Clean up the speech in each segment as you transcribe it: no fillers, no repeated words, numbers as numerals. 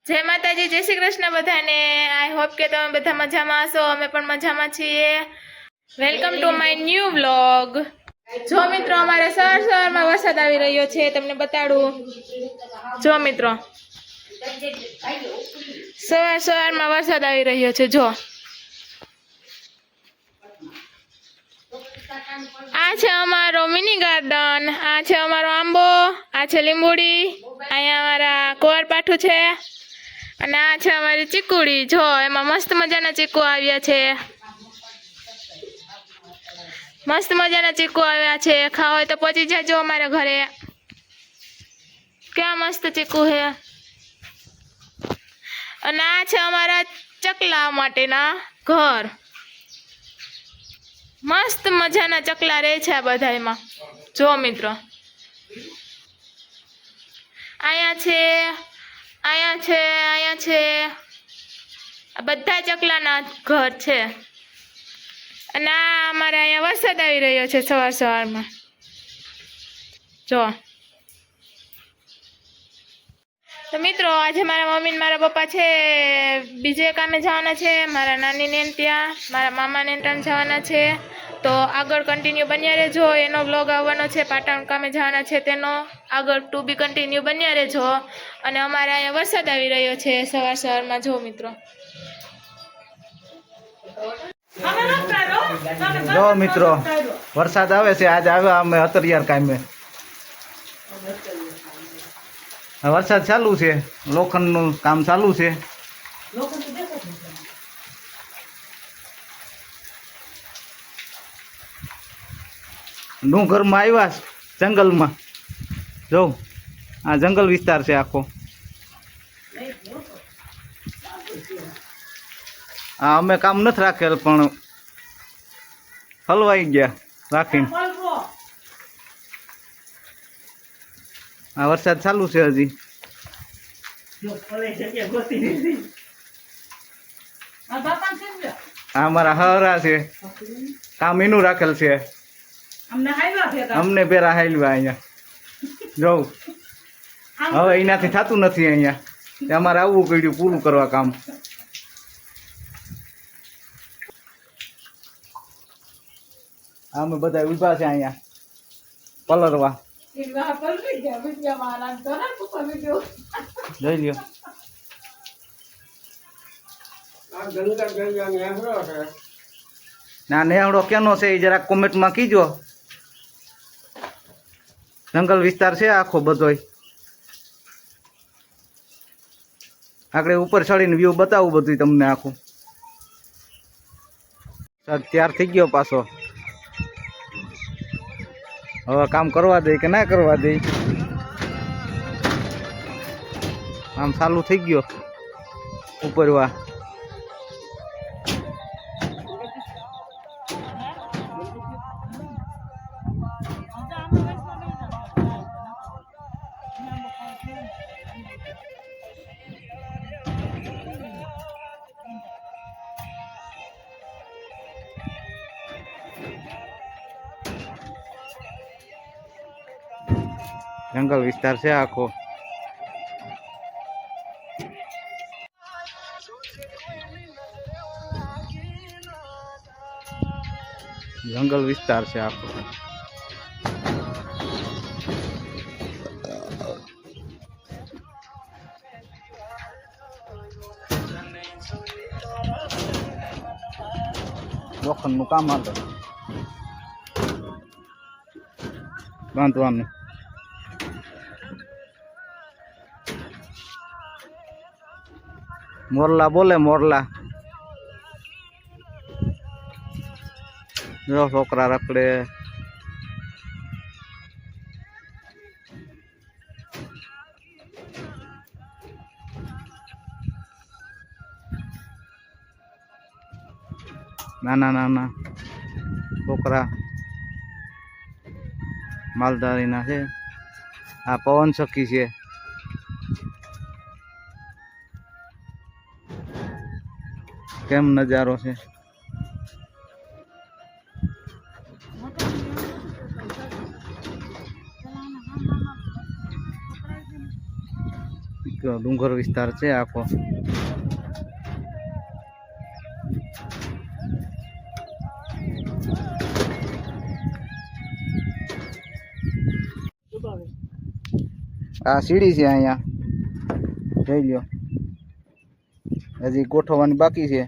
જય માતાજી, જય શ્રી કૃષ્ણ બધાને। આઈ હોપ કે તમે બધા મજામાં હશો। અમે પણ મજામાં છીએ। Welcome to my new vlog. જો મિત્રો, અમારે સવારમાં વરસાદ આવી રહ્યો છે, તમને બતાડું। જો મિત્રો, સવારમાં વરસાદ આવી રહ્યો છે। જો આ છે અમારો મિની ગાર્ડન, આ છે અમારો આંબો, આ છે લીંબુડી, અહીંયા અમારા કુંવારપાઠું છે અને આ છે અમારી ચીકુડી। જો એમાં મસ્ત મજાના ચીકુ આવ્યા છે, મસ્ત મજાના ચીકુ આવ્યા છે। ખાવા હોય તો પહોંચી જાજો અમારા ઘરે। ક્યાં મસ્ત ચીકુ છે। અને આ છે અમારા ચકલા માટેના ઘર। મસ્ત મજાના ચકલા રહે છે આ બધામાં। જો મિત્રો, અહીંયા છે, અહીંયા છે, અહીંયા છે, આ બધા ચકલાના ઘર છે। અને આ અમારે અહીંયા વરસાદ આવી રહ્યો છે સવારમાં। જો તો મિત્રો, આજે મારા મમ્મી ને મારા પપ્પા છે બીજે કામે જવાના છે, મારા નાની ને ત્યાં, મારા મામા ને ત્યાં જવાના છે। તો આગળ કન્ટિન્યુ બન્યા રહેજો, એનો વ્લોગ આવવાનો છે। પાટણ કામે જવાના છે તેનો આગળ ટુ બી કન્ટિન્યુ બન્યા રહેજો। અને અમારે અહીંયા વરસાદ આવી રહ્યો છે સવારમાં। જો મિત્રો, જો મિત્રો, વરસાદ આવે છે। આજ આવ્યા અમે અત્યાર કામે। વરસાદ ચાલુ છે, લોખંડનું કામ ચાલુ છે। ડુંગરમાં આવ્યા જંગલમાં। જો આ જંગલ વિસ્તાર છે આખો। આ અમે કામ નથી રાખેલ પણ હલવાઈ ગયા રાખીને। આ વરસાદ ચાલુ છે હજી। આ અમારા હરા છે, કામ એનું રાખેલ છે। અમને પેલા હાલ્યા અહીંયા। જોઉં હવે એનાથી થતું નથી અહીંયા, અમારે આવવું પડ્યું પૂરું કરવા કામ। અમે બધા ઉભા છે અહીંયા પલરવા। જોઈ લ્યો, ના નેહડો કેનો છે એ જરાક કોમેન્ટમાં કીજો। જંગલ વિસ્તાર છે આખો બધોય। આગળ ઉપર ચડીને વ્યૂ બતાવું બધું તમને આખું। તૈયાર થઈ ગયો પાછો, હવે કામ કરવા દે કે ના કરવા દે। આમ ચાલુ થઈ ગયો ઉપરવા। જંગલ વિસ્તાર છે આખો। જંગલ વિસ્તાર છે આખો। લોખંડનું કામ આવે બાંધવાનું। મોરલા બોલે મોરલા। જો છોકરા રખડે। નાના નાના છોકરા માલધારીના છે। આ પવન ચક્કી છે। કેમ નજારો છે। જો ડુંગર વિસ્તાર છે આખો. આ સીડી છે અહીંયા, જોઈ લ્યો. હજી ગોઠવવાની બાકી છે.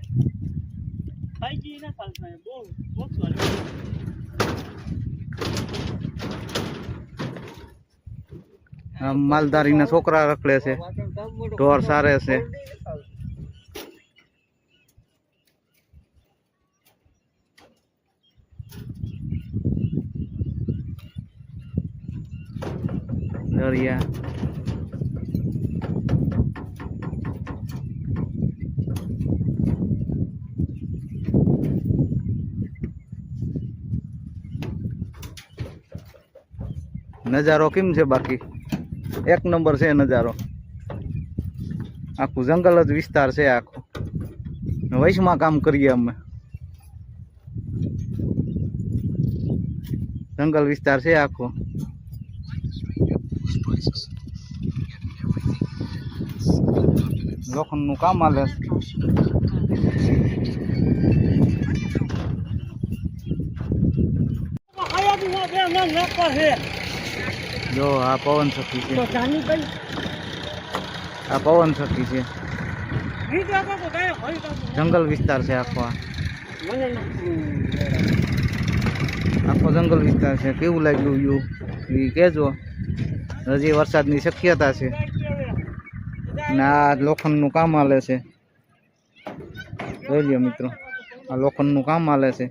માલધારીના છોકરા રખડે છે, ઢોર સારે છે. દરિયા નજારો કેમ છે? બાકી એક નંબર છે નજારો. આખું જંગલ જ વિસ્તાર છે આખો. વૈશમાં કામ કરીએ અમે. જંગલ વિસ્તાર છે આખો. લોખંડનું કામ હાલે. જો આ પવન સખી છે, આ પવન સખી છે. જંગલ વિસ્તાર છે આખો. આખો જંગલ વિસ્તાર છે. કેવું લાગ્યું યુ એ કહેજો. હજી વરસાદની શક્યતા છે ને આ લોખંડનું કામ હાલે છે. જોઈ લ્યો મિત્રો, આ લોખંડનું કામ હાલે છે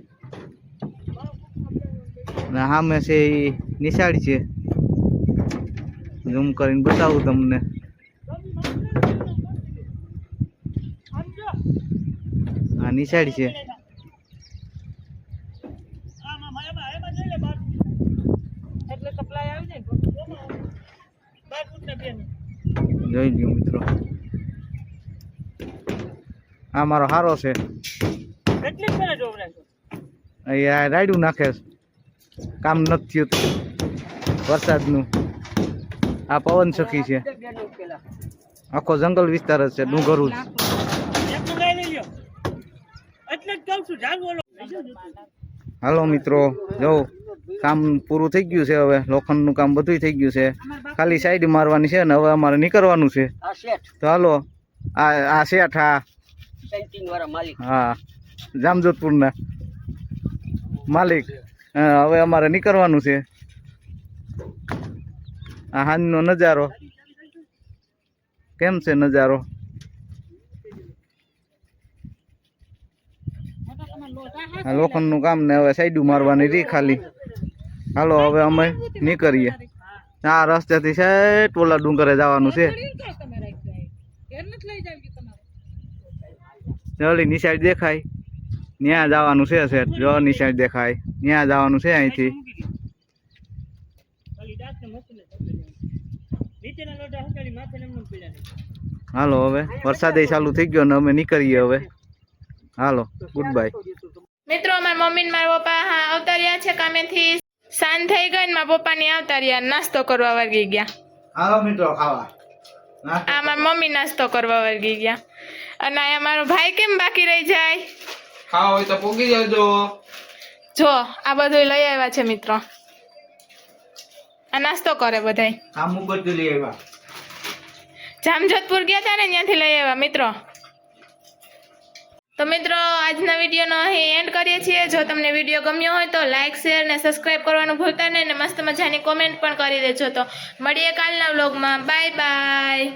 ને સામે છે એ નિશાળ છે. ઝૂમ કરીને બતાવું તમને. આ નિશાળ છે. જોઈ લ્યો મિત્રો, આ મારો હારો છે. અહીંયા રાયડું નાખે છે, કામ નથી થયું વરસાદનું. આ પવન સખી છે. આખો જંગલ વિસ્તાર જ છે, ડુંગરું જ. હાલો મિત્રો, જો કામ પૂરું થઈ ગયું છે. હવે લોખંડનું કામ બધું થઈ ગયું છે. ખાલી સાઈડ મારવાની છે ને હવે અમારે નીકળવાનું છે. તો હાલો. આ શેઠ, હા જામજોધપુરના માલિક. હવે અમારે નીકળવાનું છે. આ હાંજનો નજારો કેમ છે? નજારો આ લોખંડનું કામ ને હવે સાઈડું મારવાની રહી ખાલી. હાલો હવે અમે નીકળીએ. આ રસ્તેથી સેટ ઓલા ડુંગરે જવાનું છે. જલ્દી નિશાળ દેખાય ત્યાં જવાનું છે. સેટ જો નિશાળ દેખાય ત્યાં જવાનું છે અહીંથી. હાલો હવે વરસાદ ચાલુ થઈ ગયો ને અમે નીકળીએ હવે. હાલો ગુડ બાય. મિત્રો મારા મમ્મી ને મારા પપ્પા આવતા રહ્યા છે કામેથી. સાંજ થઈ ગઈ ને મારા પપ્પા ની આવતા રહ્યા, નાસ્તો કરવા વર્ગી ગયા. હાલો મિત્રો ખાવા. આ મારા મમ્મી નાસ્તો કરવા વર્ગી ગયા. અને આ મારો ભાઈ કેમ બાકી રહી જાય? ખાવા હોય તો પોગી જજો. જો આ બધું લઈ આવ્યા છે મિત્રો. આ નાસ્તો કરે બધાય. કામ ઉપર લઈ આવ્યા. જામજોધપુર ગયા હતા ને ત્યાંથી લઈ આવ્યા મિત્રો. તો મિત્રો આજના વિડીયોનો અહીં એન્ડ કરીએ છીએ. જો તમને વિડીયો ગમ્યો હોય તો લાઇક, શેર ને સબસ્ક્રાઈબ કરવાનું ભૂલતા નહીં. ને મસ્ત મજાની કોમેન્ટ પણ કરી દેજો. તો મળીએ કાલના વ્લોગમાં. Bye bye.